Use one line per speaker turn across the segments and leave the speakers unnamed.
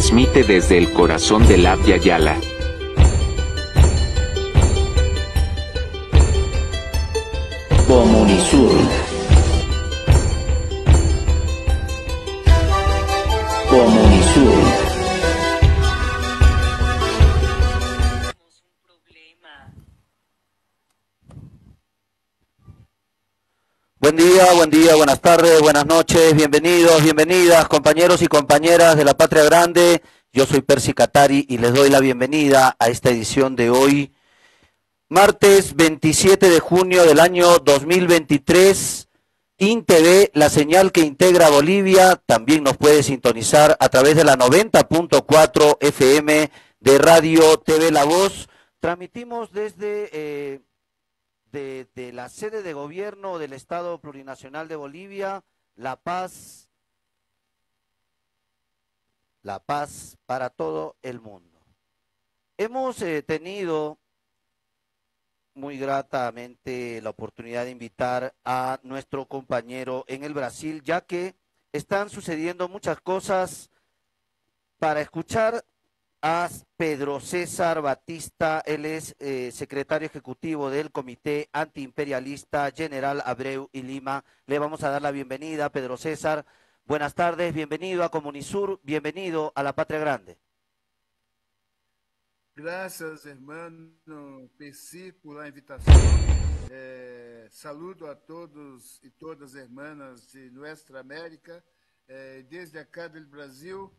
transmite desde el corazón del Abya Yala.
Comunisur. Comunisur.
Buen día, buenas tardes, buenas noches, bienvenidos, bienvenidas, compañeros y compañeras de la Patria Grande. Yo soy Percy Catari y les doy la bienvenida a esta edición de hoy, martes 27 de junio del año 2023. INTV, la señal que integra Bolivia, también nos puede sintonizar a través de la 90.4 FM de Radio TV La Voz. Transmitimos desde de la sede de gobierno del Estado Plurinacional de Bolivia, La Paz para todo el mundo. Hemos tenido muy gratamente la oportunidad de invitar a nuestro compañero en el Brasil, ya que están sucediendo muchas cosas. Para escuchar a Pedro César Batista, él es secretario ejecutivo del Comité Antiimperialista General Abreu y Lima. Le vamos a dar la bienvenida, Pedro César. Buenas tardes, bienvenido a Comunisur, bienvenido a la Patria Grande.
Gracias, hermano Percy, por la invitación. Saludo a todos y todas hermanas de nuestra América. Desde acá del Brasil,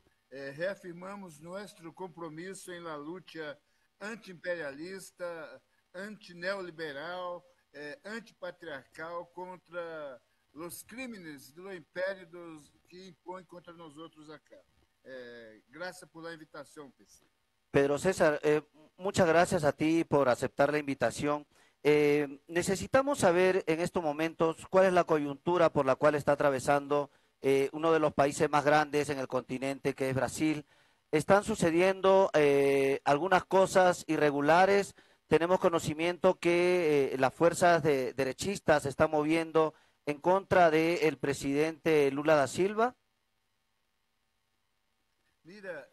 reafirmamos nuestro compromiso en la lucha antiimperialista, antineoliberal, antipatriarcal contra los crímenes do império que impõe contra nós outros acá. Gracias por la invitación, Percy.
Pedro César, muchas gracias a ti por aceptar la invitación. Necesitamos saber en estos momentos cuál es la coyuntura por la cual está atravesando uno de los países más grandes en el continente, que es Brasil. Están sucediendo algunas cosas irregulares. Tenemos conocimiento que las fuerzas derechistas se están moviendo en contra del presidente Lula da Silva.
Mira,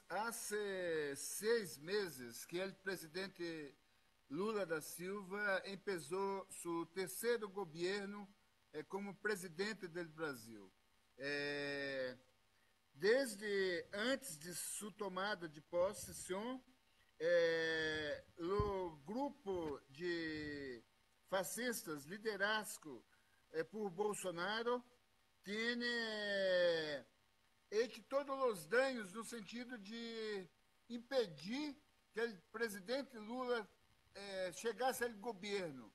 hace 6 meses que o presidente Lula da Silva empezó su terceiro governo como presidente do Brasil. Desde antes de sua tomada de posição, o grupo de fascistas liderado por Bolsonaro tem hecho todos os danos no sentido de impedir que o presidente Lula chegasse ao governo.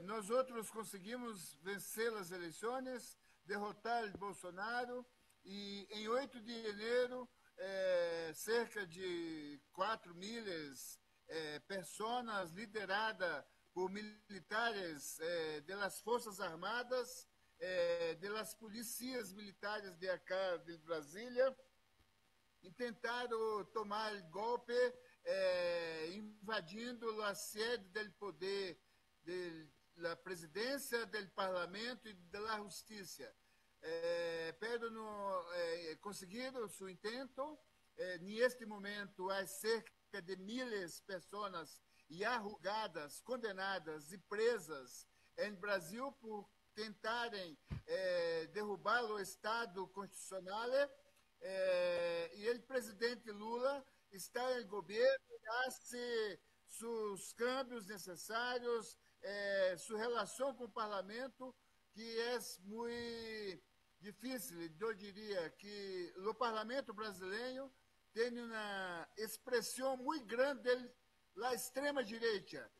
Nós outros conseguimos vencer as eleições, derrotar o Bolsonaro e em 8 de janeiro cerca de 4.000 pessoas lideradas por militares das Forças Armadas, das polícias militares de acá de Brasília, e tentaram tomar o golpe, invadindo a sede do poder da presidência, do parlamento e da justiça. Pero não conseguiram seu intento. Neste momento, há cerca de 1.000 pessoas já julgadas, condenadas e presas em Brasil por tentarem derrubar o Estado constitucional, e o presidente Lula está no governo e faz seus câmbios necessários, sua relação com o parlamento, que é muito difícil. Eu diria que o parlamento brasileiro tem uma expressão muito grande da extrema-direita,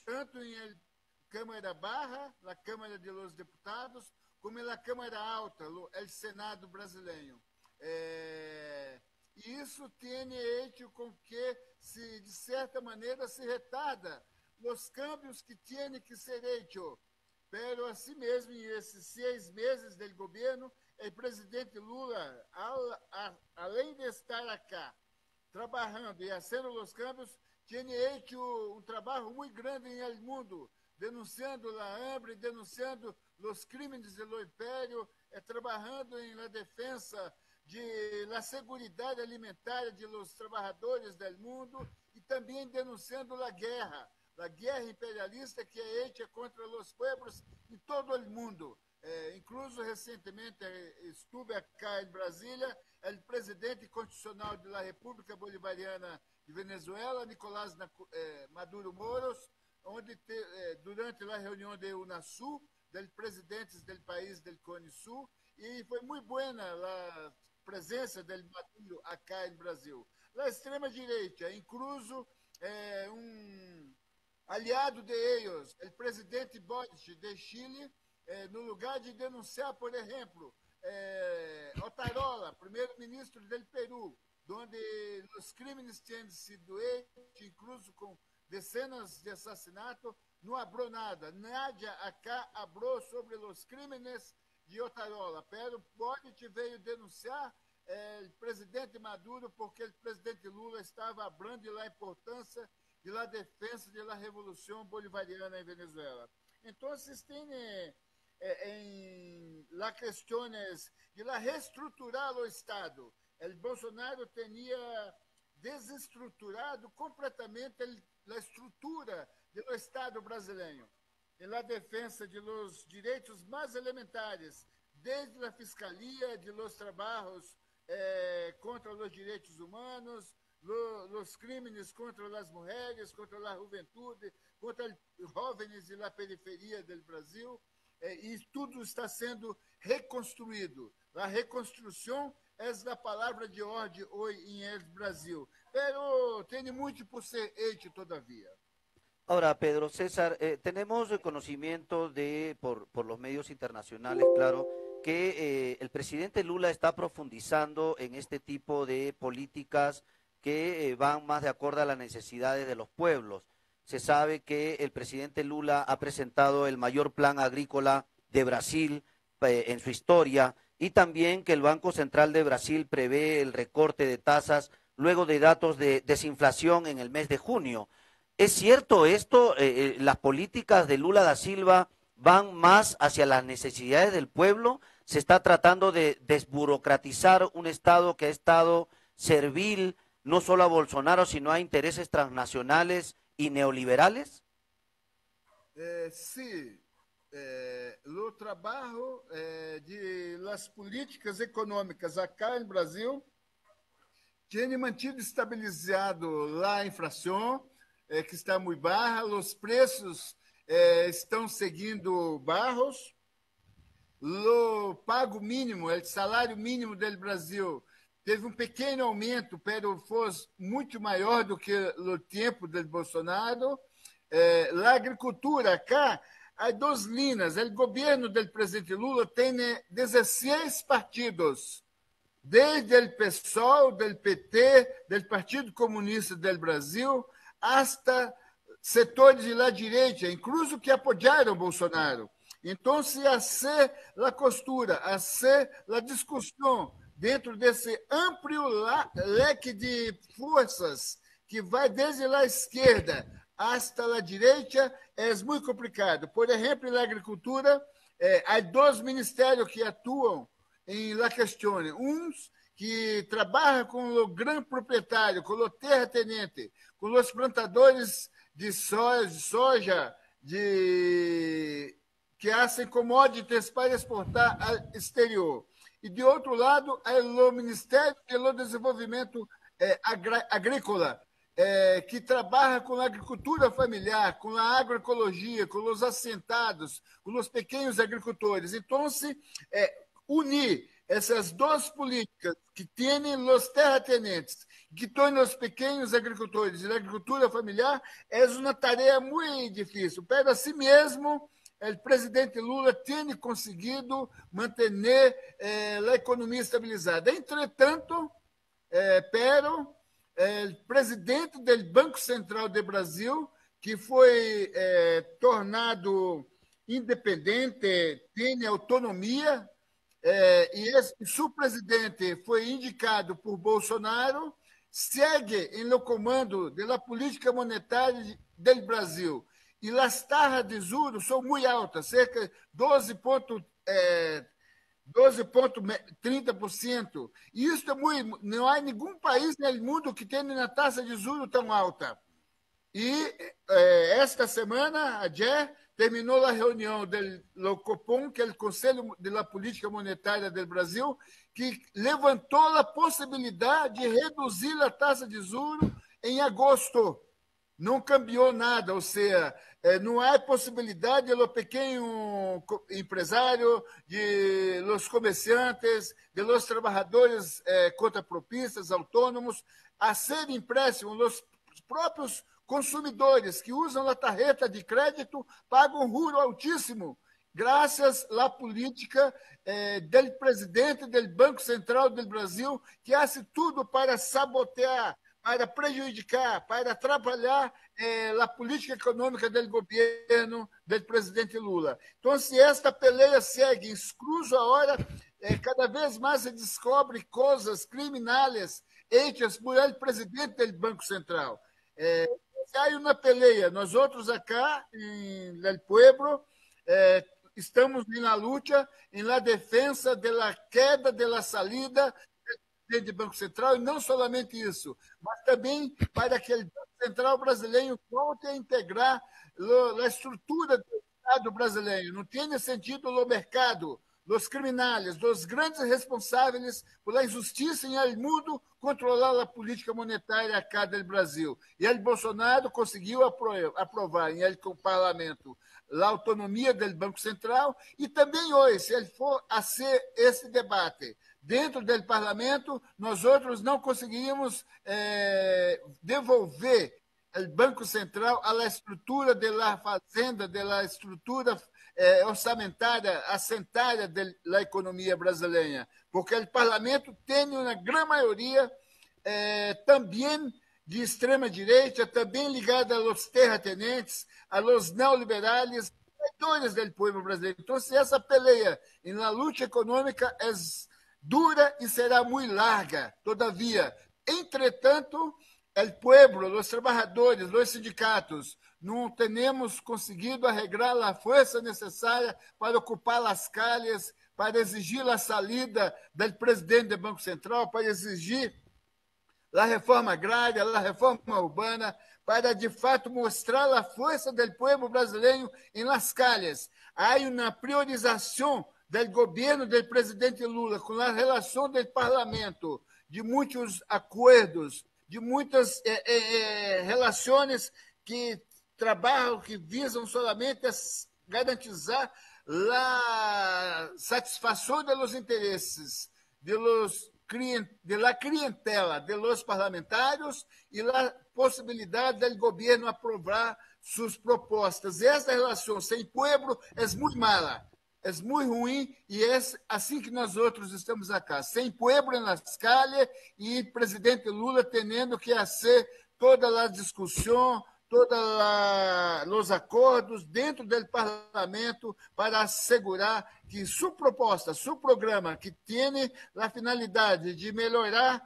tanto em Câmara Barra, na Câmara de los Deputados, como na Câmara Alta, o Senado brasileiro. E isso tem hecho com que, de certa maneira, se retarda os câmbios que têm que ser feitos. Pero, assim mesmo, em esses 6 meses do governo, o presidente Lula, além de estar acá, trabalhando e fazendo os câmbios, tem feito um trabalho muito grande no mundo, denunciando a hambre, denunciando os crimes do império, trabalhando na defesa de la seguridade alimentar de los trabajadores del mundo e também denunciando a guerra imperialista que é hecha contra os pueblos em todo o mundo. Incluso recentemente estuve acá em Brasília, o presidente constitucional da República Bolivariana de Venezuela, Nicolás Maduro Moros, onde durante a reunião de UNASUR, dos presidentes do país do Cone Sul, e foi muito boa a presença do Maduro acá em Brasil. A extrema-direita, incluso aliado de eles, o presidente Boric de Chile, no lugar de denunciar, por exemplo, Otarola, primeiro-ministro do Peru, onde os crimes tinham sido hechos, incluso com dezenas de assassinatos, não abriu nada. Nada acá abriu sobre os crimes de Otarola. Pero Boric veio denunciar o presidente Maduro porque o presidente Lula estava abrindo a importância da defesa da Revolução Bolivariana em Venezuela. Então, tem las questões de reestruturar o Estado. O Bolsonaro tinha desestruturado completamente a estrutura do Estado brasileiro, na defesa de los direitos mais elementares, desde a fiscalia, de los trabalhos contra os direitos humanos, los crimes contra as mulheres, contra a juventude, contra os jovens da periferia do Brasil, e tudo está sendo reconstruído. A reconstrução é a palavra de ordem hoje em Brasil, pero tem muito por ser hecho todavía.
Ahora, Pedro César, tenemos conocimiento por los medios internacionales, claro, que el presidente Lula está profundizando en este tipo de políticas que van más de acuerdo a las necesidades de los pueblos. Se sabe que el presidente Lula ha presentado el mayor plan agrícola de Brasil en su historia y también que el Banco Central de Brasil prevé el recorte de tasas luego de datos de desinflación en el mes de junio. ¿Es cierto esto? ¿Las políticas de Lula da Silva van más hacia las necesidades del pueblo? ¿Se está tratando de desburocratizar un Estado que ha estado servil no solo a Bolsonaro, sino a intereses transnacionales y neoliberales?
Sí, o trabalho de las políticas econômicas acá em Brasil tem mantido estabilizado a inflação, que está muito baixa, os preços estão seguindo baixos, o pago mínimo, o salário mínimo do Brasil teve pequeno aumento, pero foi muito maior do que o tempo do Bolsonaro. A agricultura, cá, há duas linhas. O governo do presidente Lula tem 16 partidos, desde o PSOL, do PT, do Partido Comunista do Brasil, hasta setores da direita, incluso que apoiaram Bolsonaro. Então, se a ser a costura, a ser a discussão dentro desse amplo leque de forças que vai desde a esquerda hasta a direita, é muito complicado. Por exemplo, na agricultura, há dois ministérios que atuam em la questão. Uns que trabalham com o grande proprietário, com o terratenente, com os plantadores de soja que fazem commodities para exportar ao exterior. E, de outro lado, é o Ministério do Desenvolvimento Agrícola, que trabalha com a agricultura familiar, com a agroecologia, com os assentados, com os pequenos agricultores. Então, unir essas duas políticas que têm os terratenentes, que têm os pequenos agricultores e a agricultura familiar, é uma tarefa muito difícil. Mas, assim mesmo, o presidente Lula tem conseguido manter a economia estabilizada. Entretanto, o presidente do Banco Central do Brasil, que foi tornado independente, tem autonomia, e seu presidente foi indicado por Bolsonaro, segue no comando da política monetária do Brasil. E as taxas de juros são muito altas, cerca de 12,3%, 12,30%. Isso é muito, não há nenhum país no mundo que tenha uma taxa de juros tão alta. E esta semana, ayer, terminou a reunião do Copom, que é o Conselho de Política Monetária do Brasil, que levantou a possibilidade de reduzir a taxa de juros em agosto. Não cambiou nada, ou seja, não há possibilidade do pequeno empresário, de los comerciantes, de los trabalhadores contrapropistas, autônomos, a ser empréstimo, os próprios consumidores que usam a tarjeta de crédito pagam juro altíssimo, graças à política do presidente do Banco Central do Brasil, que faz tudo para sabotear, para prejudicar, para atrapalhar a política econômica do governo do presidente Lula. Então, se esta peleia segue, incluso agora, cada vez mais se descobre coisas criminais hechas por ele, presidente do Banco Central. Há uma peleia. Nós outros acá, no pueblo, estamos na luta, na defesa da queda, da salida do Banco Central, e não somente isso, mas também para que o Banco Central brasileiro volte a integrar a estrutura do Estado brasileiro. Não tem sentido o mercado, os criminais, os grandes responsáveis pela injustiça em el mundo controlar a política monetária acá do Brasil. E o Bolsonaro conseguiu aprovar em el parlamento a autonomia do Banco Central, e também hoje, se ele for a ser esse debate dentro do parlamento, nós outros não conseguiríamos devolver o Banco Central à estrutura da fazenda, da estrutura orçamentária, assentária da economia brasileira, porque o parlamento tem uma grande maioria também de extrema-direita, também ligada aos terratenentes, aos neoliberais, traidores do povo brasileiro. Então, se essa peleia na luta econômica é dura e será muito larga, todavia. Entretanto, o povo, os trabalhadores, os sindicatos, não temos conseguido arreglar a força necessária para ocupar as calles, para exigir a saída do presidente do Banco Central, para exigir a reforma agrária, a reforma urbana, para, de fato, mostrar a força do povo brasileiro em las calles. Há uma priorização do governo do presidente Lula com a relação do parlamento, de muitos acordos, de muitas relações que trabalham, que visam solamente garantizar a satisfação dos interesses de la clientela, de los parlamentares e a possibilidade do governo aprovar suas propostas. Essa relação sem povo é muito mala. É muito ruim e é assim que nós outros estamos acá, sem povo nas calles e o presidente Lula tendo que fazer toda a discussão, todos os acordos dentro do parlamento para assegurar que sua proposta, seu programa, que tem a finalidade de melhorar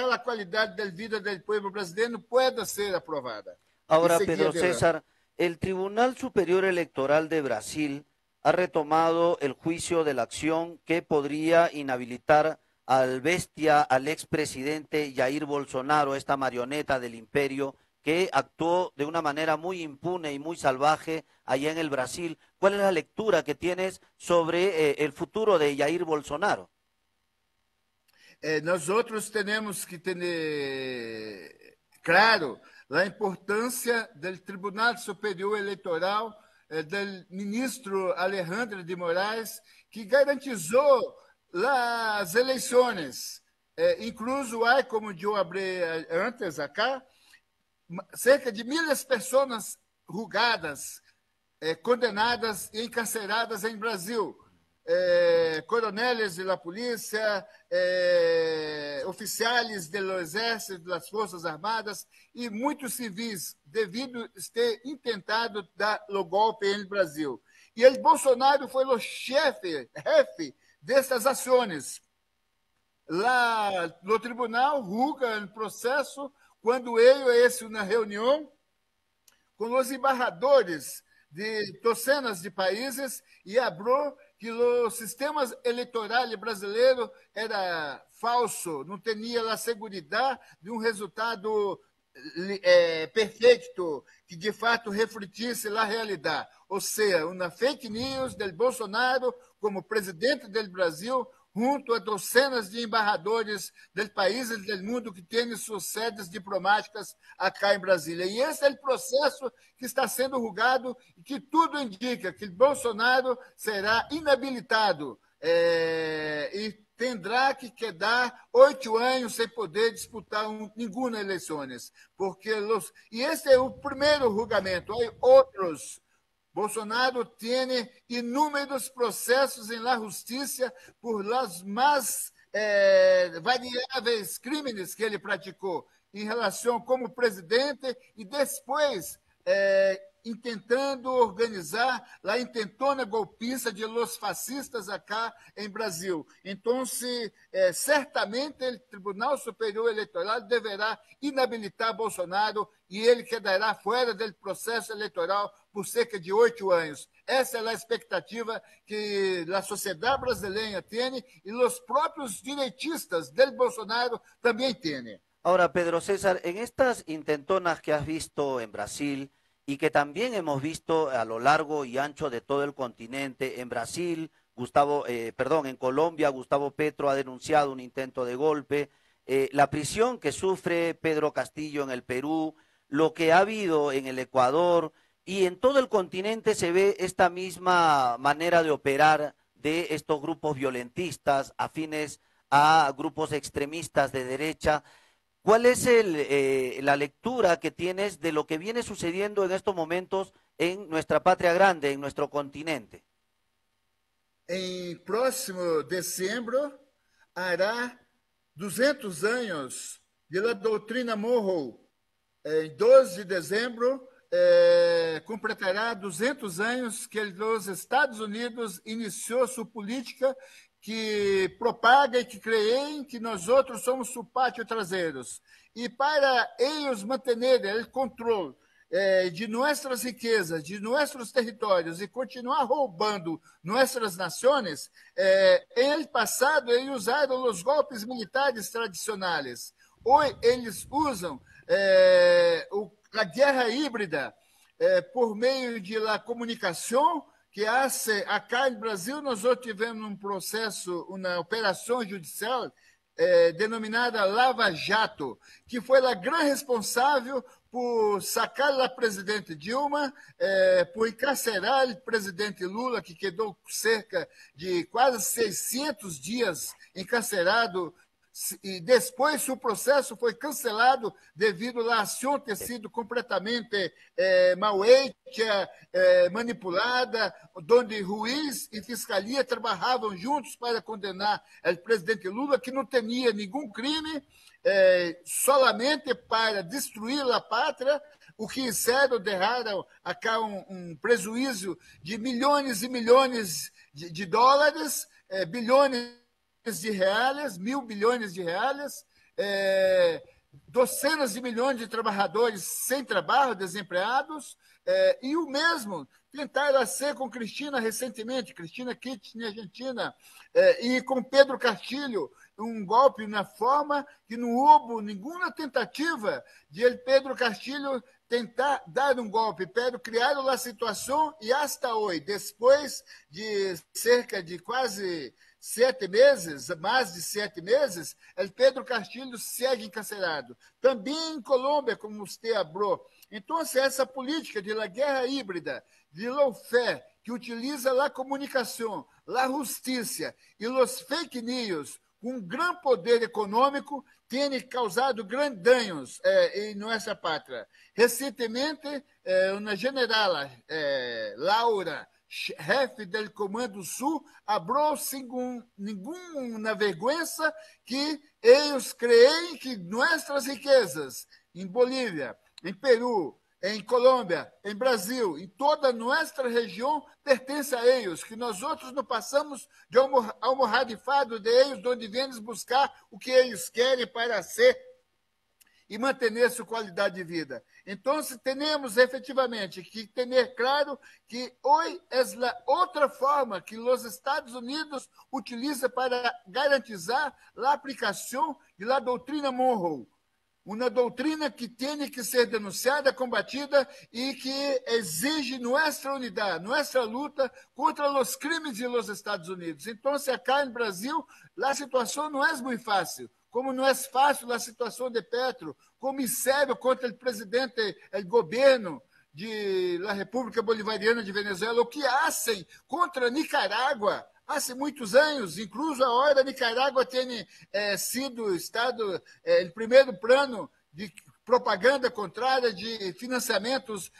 a qualidade da vida do povo brasileiro, pueda ser aprovada.
Ahora, Pedro César, el Tribunal Superior Electoral de Brasil ha retomado el juicio de la acción que podría inhabilitar al bestia, al expresidente Jair Bolsonaro, esta marioneta del imperio que actuó de una manera muy impune y muy salvaje allá en el Brasil. ¿Cuál es la lectura que tienes sobre el futuro de Jair Bolsonaro?
Nosotros tenemos que tener claro a importância do Tribunal Superior Eleitoral, do ministro Alejandro de Moraes, que garantizou as eleições. Incluso há, como eu abri antes acá, cerca de 1.000 pessoas julgadas, condenadas e encarceradas em Brasil. Coroneles da polícia, oficiais do exército, das forças armadas e muitos civis, devido a ter intentado dar o golpe no Brasil. E o Bolsonaro foi o chefe dessas ações. Lá no tribunal, julga no processo, quando ele na reunião com os embaixadores de docenas de países e abriu que o sistema eleitoral brasileiro era falso, não tinha a segurança de um resultado perfeito, que de fato refletisse a realidade. Ou seja, uma fake news del Bolsonaro como presidente do Brasil, junto a docenas de embaixadores de países do mundo que têm suas sedes diplomáticas acá em Brasília. E esse é o processo que está sendo julgado e que tudo indica que Bolsonaro será inabilitado e terá que quedar 8 anos sem poder disputar nenhuma eleições. E esse é o primeiro julgamento. Há outros. Bolsonaro tem inúmeros processos em la justiça por las mais variáveis crimes que ele praticou em relação como presidente e depois intentando organizar a intentona golpista de los fascistas acá em Brasil. Então, certamente o Tribunal Superior Eleitoral deverá inabilitar Bolsonaro e ele quedará fora do processo eleitoral por cerca de 8 anos. Essa é a expectativa que a sociedade brasileira tem e os próprios direitistas del Bolsonaro também têm.
Ahora, Pedro César, en estas intentonas que has visto en Brasil y que también hemos visto a lo largo y ancho de todo el continente, en Brasil, en Colombia, Gustavo Petro ha denunciado un intento de golpe, la prisión que sufre Pedro Castillo en el Perú, lo que ha habido en el Ecuador y en todo el continente se ve esta misma manera de operar de estos grupos violentistas afines a grupos extremistas de derecha. ¿Cuál es la lectura que tienes de lo que viene sucediendo en estos momentos en nuestra patria grande, en nuestro continente?
Em próximo dezembro, hará 200 anos de la doutrina Monroe. Em 12 de dezembro, completará 200 anos que os Estados Unidos iniciou sua política que propaga e que creem que nós outros somos o pátio traseiros. E para eles manterem o controle de nossas riquezas, de nossos territórios e continuar roubando nossas nações, em passado eles usaram os golpes militares tradicionais. Hoje eles usam a guerra híbrida por meio de la comunicação, que acá no Brasil nós tivemos um processo, uma operação judicial denominada Lava Jato, que foi a grande responsável por sacar a presidente Dilma, por encarcerar o presidente Lula, que quedou cerca de quase 600 dias encarcerado, e depois o processo foi cancelado devido à ação ter sido completamente mal hecha, manipulada, onde juiz e fiscalia trabalhavam juntos para condenar o presidente Lula, que não tinha nenhum crime, solamente para destruir a pátria, o que fizeram, deixaram acá um prejuízo de milhões e milhões de dólares, bilhões de reais, 1.000 bilhões de reais, docenas de milhões de trabalhadores sem trabalho, desempregados, e o mesmo tentaram ser com Cristina recentemente, Cristina Kirchner, Argentina, e com Pedro Castillo, um golpe na forma que não houve nenhuma tentativa de Pedro Castillo tentar dar um golpe, pero criaram a situação e hasta hoje, depois de cerca de quase 7 meses, mais de 7 meses, o Pedro Castillo segue encarcerado. Também em Colômbia, como você falou. Então, essa política de la guerra híbrida, de lawfare, que utiliza a comunicação, a justiça e os fake news, com um grande poder econômico, tem causado grandes danos em nossa pátria. Recentemente, uma generala, Laura, chefe do Comando Sul, falou sem nenhuma vergonha que eles creem que nossas riquezas em Bolívia, em Peru, em Colômbia, em Brasil, em toda a nossa região, pertence a eles, que nós outros não passamos de almorradifado de eles, onde vemos buscar o que eles querem para ser. e manter sua qualidade de vida. Então, temos efetivamente que ter claro que hoje é a outra forma que os Estados Unidos utilizam para garantizar a aplicação da doutrina Monroe. Uma doutrina que tem que ser denunciada, combatida e que exige nossa unidade, nossa luta contra os crimes dos Estados Unidos. Então, acá no Brasil, a situação não é muito fácil. Como não é fácil a situação de Petro, como sério contra o presidente, o governo da República Bolivariana de Venezuela, o que fazem contra Nicarágua. Há muitos anos, incluso agora, Nicarágua tem sido estado em primeiro plano de propaganda contrária, de financiamentos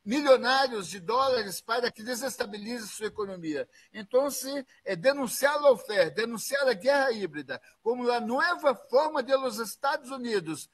milionários de dólares para que desestabilize sua economia. Então, denunciar a oferta, denunciar a guerra híbrida como a nova forma de os Estados Unidos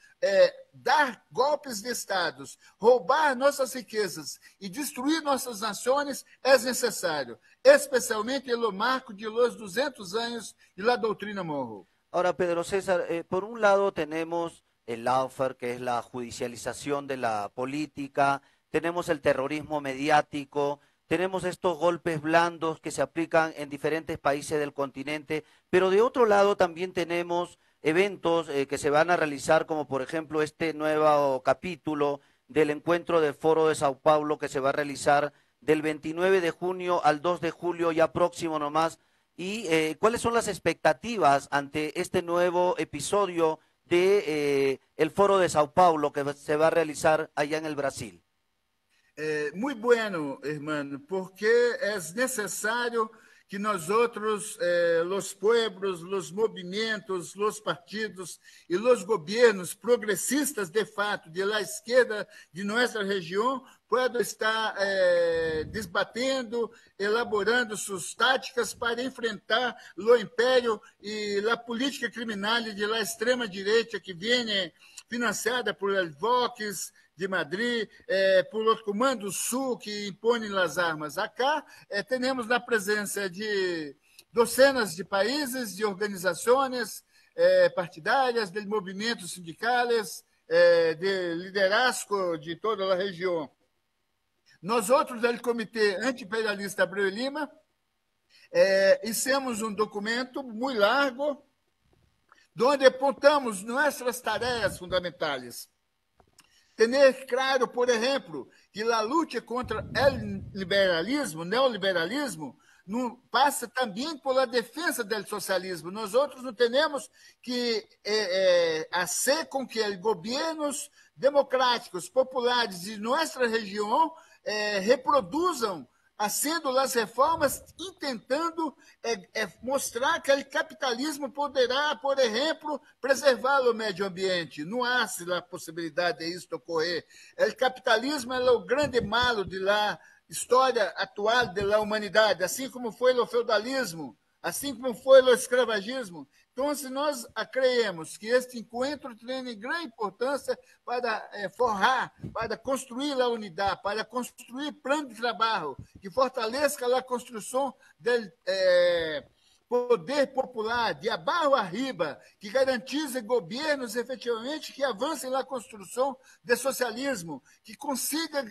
dar golpes de estados, roubar nossas riquezas e destruir nossas nações é necessário, especialmente no marco de los 200 anos de la doutrina Monroe.
Ahora, Pedro César, por un lado tenemos el lawfare, que es la judicialización de la política, tenemos el terrorismo mediático, tenemos estos golpes blandos que se aplican en diferentes países del continente, pero de otro lado también tenemos eventos que se van a realizar, como por ejemplo este nuevo capítulo del encuentro del Foro de Sao Paulo que se va a realizar del 29 de junio al 2 de julio, ya próximo nomás. ¿Y cuáles son las expectativas ante este nuevo episodio de el Foro de Sao Paulo que se va a realizar allá en el Brasil?
Muy bueno, hermano, porque es necesario que nosotros, los pueblos, los movimientos, los partidos y los gobiernos progresistas de fato de la izquierda de nuestra región puedan estar desbatendo, elaborando suas táticas para enfrentar o império e a política criminal de la extrema direita que vem financiada por el Vox de Madrid, por os comandos sul que impõem as armas. Acá temos a presença de docenas de países, de organizações partidárias, de movimentos sindicais, de liderazgo de toda a região. Nós outros, do Comitê Antiimperialista Abreu e Lima, hicimos um documento muito largo, onde apontamos nossas tarefas fundamentais. Ter claro, por exemplo, que a luta contra o liberalismo, neoliberalismo, não passa também pela defesa do socialismo. Nós outros não temos que fazer com que os governos democráticos, populares de nossa região reproduzam fazendo as reformas e tentando mostrar que o capitalismo poderá, por exemplo, preservar o meio ambiente. Não há a possibilidade de isso ocorrer. O capitalismo é o grande malo da história atual da humanidade, assim como foi o feudalismo, assim como foi o escravagismo. Então, se nós creemos que este encontro tem grande importância para forrar, para construir a unidade, para construir plano de trabalho que fortaleça a construção do poder popular, de abaixo a riba, que garantize governos efetivamente que avancem na construção de socialismo, que consiga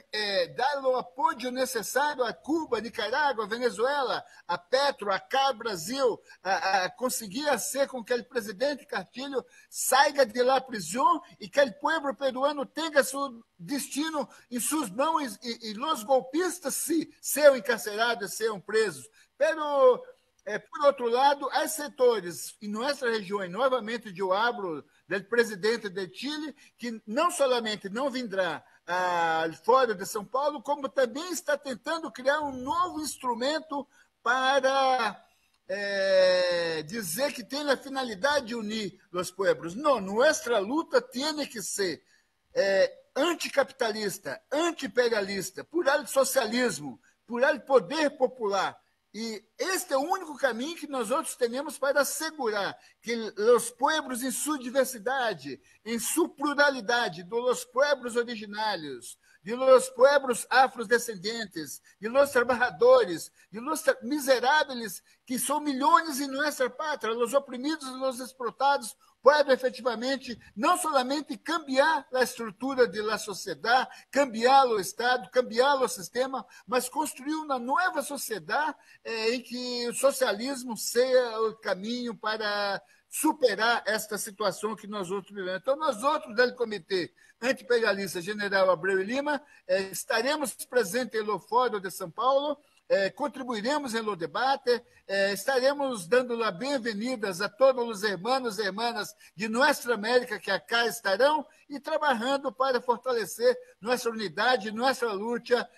dar o apoio necessário a Cuba, Nicarágua, Venezuela, a Petro, a cá, Brasil, a conseguir fazer com que o presidente Castilho saia de lá prisão e que o povo peruano tenha seu destino em suas mãos e os golpistas sejam encarcerados, sejam presos. Pero por outro lado, há setores em nossa região, novamente eu hablo do presidente de Chile, que não somente não vendrá ao Fórum de São Paulo, como também está tentando criar um novo instrumento para dizer que tem a finalidade de unir os povos. Não, nossa luta tem que ser anticapitalista, anti-imperialista, por el socialismo, por el poder popular. E este é o único caminho que nós outros temos para assegurar que os povos, em sua diversidade, em sua pluralidade, dos povos originários, de los pueblos afrodescendentes, de los trabajadores, de los miseráveis, que são milhões em nossa pátria, os oprimidos e os explotados, podem efetivamente não somente cambiar a estrutura da sociedade, cambiar o Estado, cambiar o sistema, mas construir uma nova sociedade em que o socialismo seja o caminho para superar esta situação que nós outros vivemos. Então, nós outros do Comitê Antiimperialista General Abreu e Lima estaremos presentes no Fórum de São Paulo, contribuiremos no debate, estaremos dando as bem-vindas a todos os irmãos e irmãs de nossa América que acá estarão e trabalhando para fortalecer nossa unidade, nossa luta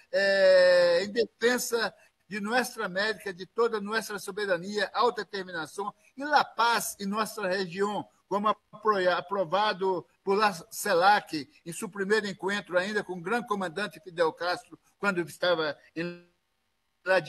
em defesa de nossa América, de toda nossa soberania, autodeterminação e a paz em nossa região, como aprovado por la CELAC em seu primeiro encontro ainda com o grande comandante Fidel Castro, quando estava em la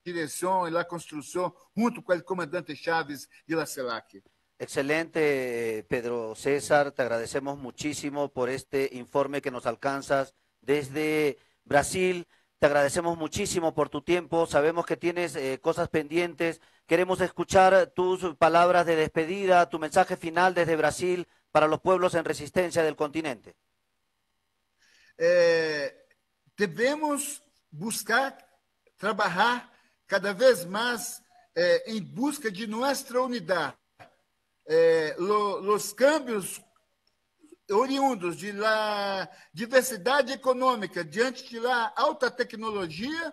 direção e la construção, junto com o comandante Chávez de la CELAC.
Excelente, Pedro César, te agradecemos muchísimo por este informe que nos alcanzas desde Brasil. Te agradecemos muchísimo por tu tiempo, sabemos que tienes cosas pendientes, queremos escuchar tus palabras de despedida, tu mensaje final desde Brasil para los pueblos en resistencia del continente.
Devemos buscar trabalhar cada vez mais em busca de nossa unidade. Os cambios oriundos de la diversidade econômica diante de la alta tecnologia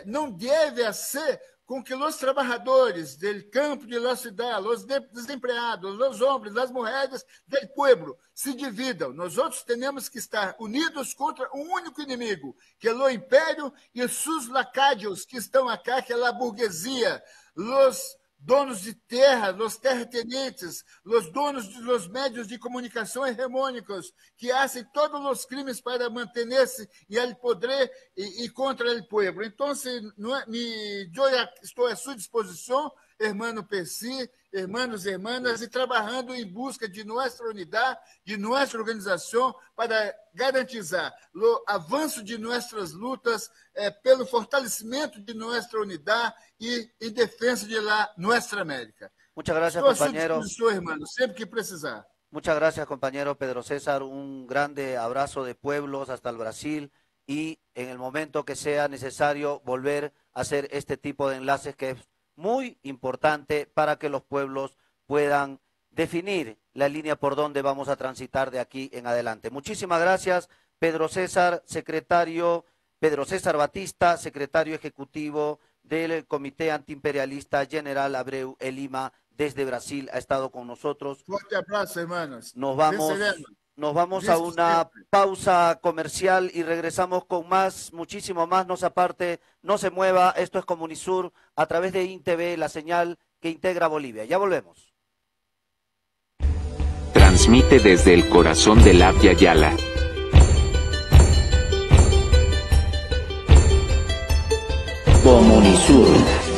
não deve ser com que os trabalhadores do campo de la cidade, os desempregados, os homens, as mulheres do povo se dividam. Nós outros temos que estar unidos contra um único inimigo, que é o império e os seus lacádios que estão acá, que é a burguesia, os donos de terra, os terratenientes, os donos dos meios de comunicação hegemônicos, que fazem todos os crimes para manter-se e el poder e contra o povo. Então, eu estou à sua disposição, irmão Percy, irmãos e irmãs, e trabalhando em busca de nossa unidade, de nossa organização, para garantizar o avanço de nossas lutas, pelo fortalecimento de nossa unidade e em defesa de nossa América.
Muchas gracias,
estou
compañero.
À sua disposição, irmão, sempre que precisar.
Muchas gracias, compañero Pedro César. Un grande abrazo de pueblos hasta el Brasil y en el momento que sea necesario volver a hacer este tipo de enlaces que es muy importante para que los pueblos puedan definir la línea por donde vamos a transitar de aquí en adelante. Muchísimas gracias, Pedro César, Pedro César Batista, secretario ejecutivo del Comité Antiimperialista General Abreu e Lima desde Brasil, ha estado con nosotros.
Fuerte abrazo, hermanos.
Nos vamos a una pausa comercial y regresamos con más, muchísimo más. No se aparte, no se mueva. Esto es Comunisur a través de INTV, la señal que integra Bolivia. Ya volvemos.
Transmite desde el corazón del Abya Yala.
Comunisur.